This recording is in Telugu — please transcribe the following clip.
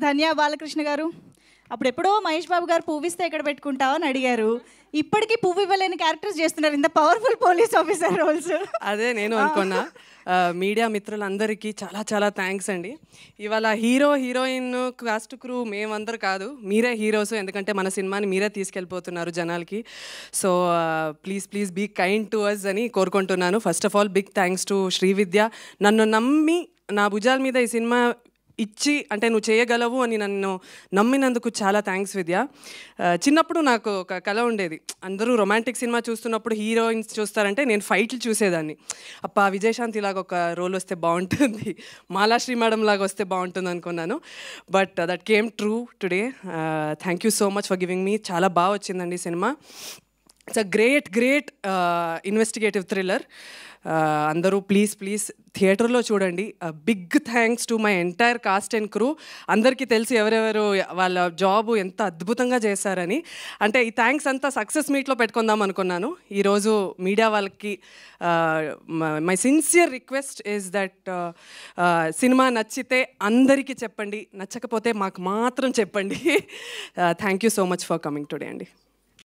ధన్య బాలకృష్ణ గారు అప్పుడెప్పుడో మహేష్ బాబు గారు పువ్విస్తే ఎక్కడ పెట్టుకుంటావు అని అడిగారు. ఇప్పటికీ పువ్వు ఇవ్వలేని క్యారెక్టర్స్ చేస్తున్నారు ఇంత పవర్ఫుల్ పోలీస్ ఆఫీసర్ రోల్స్. అదే నేను అనుకున్నా. మీడియా మిత్రులందరికీ చాలా చాలా థ్యాంక్స్ అండి. ఇవాళ హీరో హీరోయిన్ కాస్ట్ క్రూ మేమందరూ కాదు, మీరే హీరోస్. ఎందుకంటే మన సినిమాని మీరే తీసుకెళ్ళిపోతున్నారు జనాలకి. So please please be kind to us అని కోరుకుంటున్నాను. First of all big thanks to Srividya. నన్ను నమ్మి నా భుజాల మీద ఈ సినిమా ఇచ్చి, అంటే నువ్వు చేయగలవు అని నన్ను నమ్మినందుకు చాలా థ్యాంక్స్ విద్య. చిన్నప్పుడు నాకు ఒక కళ ఉండేది, అందరూ రొమాంటిక్ సినిమా చూస్తున్నప్పుడు హీరోయిన్స్ చూస్తారంటే నేను ఫైట్లు చూసేదాన్ని. అప్ప విజయశాంతి లాగా ఒక రోల్ వస్తే బాగుంటుంది, మాలాశ్రీ మేడం లాగా వస్తే బాగుంటుంది అనుకున్నాను. But that came true today. Thank you so much for giving me. చాలా బాగా వచ్చిందండి cinema. It's a great investigative thriller. అందరూ ప్లీజ్ ప్లీజ్ థియేటర్లో చూడండి. Big thanks to my entire cast and crew. అందరికీ తెలిసి ఎవరెవరు వాళ్ళ జాబు ఎంత అద్భుతంగా చేశారని. అంటే ఈ థ్యాంక్స్ అంతా సక్సెస్ మీట్లో పెట్టుకుందాం అనుకున్నాను. ఈరోజు మీడియా వాళ్ళకి my sincere request is that cinema నచ్చితే అందరికీ చెప్పండి, నచ్చకపోతే మాకు మాత్రం చెప్పండి. Thank you so much for coming today అండి.